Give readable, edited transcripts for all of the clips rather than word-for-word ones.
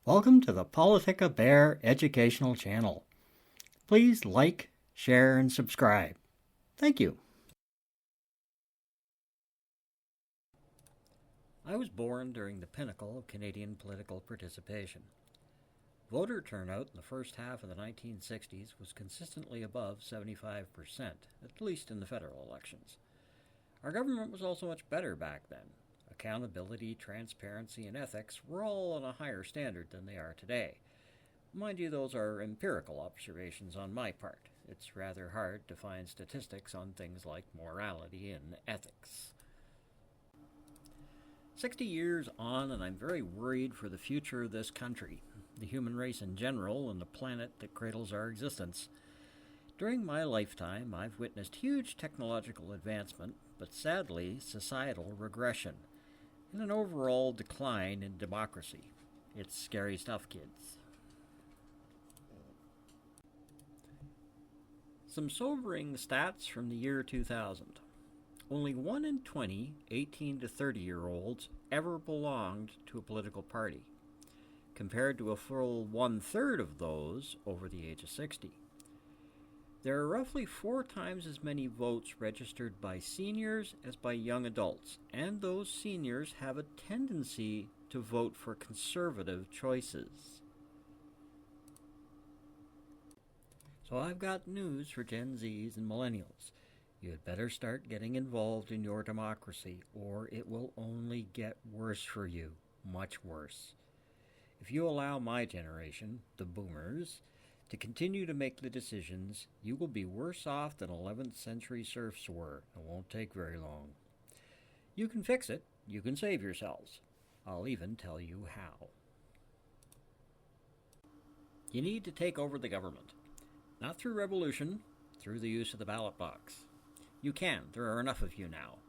Welcome to the Politic educational channel. Please like, share, and subscribe. Thank you. I was born during the pinnacle of Canadian political participation. Voter turnout in the first half of the 1960s was consistently above 75%, at least in the federal elections. Our government was also much better back then. Accountability, transparency, and ethics were all on a higher standard than they are today. Mind you, those are empirical observations on my part. It's rather hard to find statistics on things like morality and ethics. 60 years on, and I'm very worried for the future of this country, the human race in general, and the planet that cradles our existence. During my lifetime, I've witnessed huge technological advancement, but sadly, societal regression, and an overall decline in democracy. It's scary stuff, kids. Some sobering stats from the year 2000. Only 1 in 20 18 to 30-year-olds ever belonged to a political party, compared to a full one-third of those over the age of 60. There are roughly 4 times as many votes registered by seniors as by young adults, and those seniors have a tendency to vote for conservative choices. So I've got news for Gen Zs and Millennials. You had better start getting involved in your democracy, or it will only get worse for you, much worse. If you allow my generation, the boomers, to continue to make the decisions, you will be worse off than 11th century serfs were. It won't take very long. You can fix it. You can save yourselves. I'll even tell you how. You need to take over the government. Not through revolution, through the use of the ballot box. You can. There are enough of you now.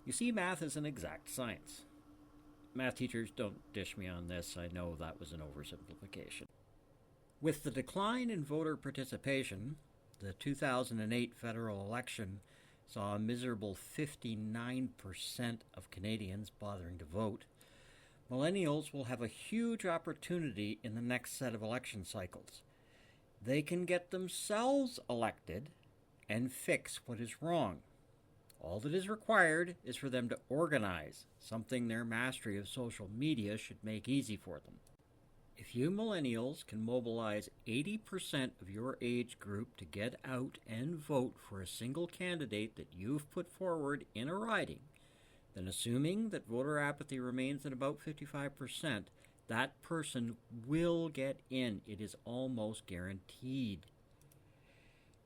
You see, math is an exact science. Math teachers, don't dish me on this. I know that was an oversimplification. With the decline in voter participation, the 2008 federal election saw a miserable 59% of Canadians bothering to vote. Millennials will have a huge opportunity in the next set of election cycles. They can get themselves elected and fix what is wrong. All that is required is for them to organize, something their mastery of social media should make easy for them. If you millennials can mobilize 80% of your age group to get out and vote for a single candidate that you've put forward in a riding, then assuming that voter apathy remains at about 55%, that person will get in. It is almost guaranteed.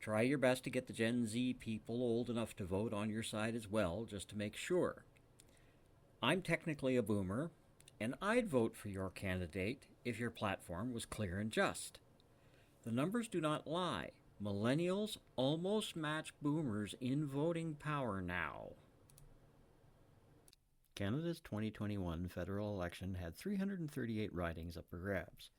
Try your best to get the Gen Z people old enough to vote on your side as well, just to make sure. I'm technically a boomer, and I'd vote for your candidate if your platform was clear and just. The numbers do not lie. Millennials almost match boomers in voting power now. Canada's 2021 federal election had 338 ridings up for grabs.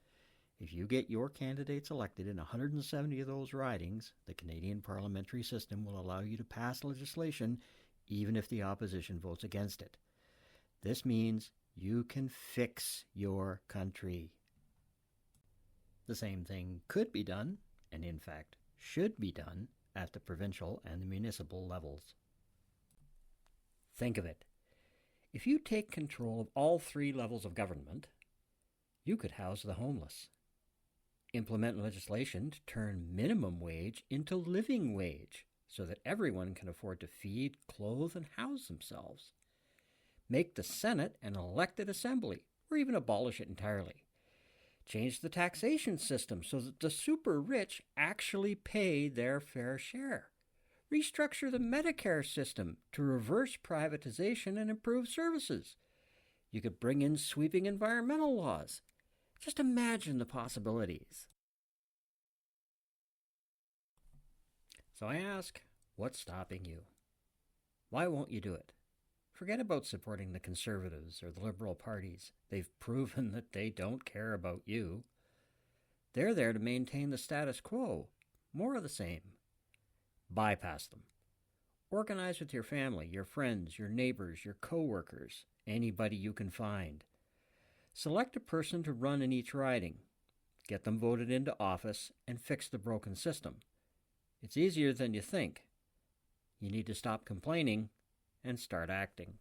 If you get your candidates elected in 170 of those ridings, the Canadian parliamentary system will allow you to pass legislation even if the opposition votes against it. This means you can fix your country. The same thing could be done, and in fact should be done, at the provincial and the municipal levels. Think of it. If you take control of all 3 levels of government, you could house the homeless. Implement legislation to turn minimum wage into living wage so that everyone can afford to feed, clothe, and house themselves. Make the Senate an elected assembly, or even abolish it entirely. Change the taxation system so that the super rich actually pay their fair share. Restructure the Medicare system to reverse privatization and improve services. You could bring in sweeping environmental laws. Just imagine the possibilities. So I ask, what's stopping you? Why won't you do it? Forget about supporting the Conservatives or the Liberal parties. They've proven that they don't care about you. They're there to maintain the status quo. More of the same. Bypass them. Organize with your family, your friends, your neighbors, your co-workers, anybody you can find. Select a person to run in each riding. Get them voted into office and fix the broken system. It's easier than you think. You need to stop complaining and start acting.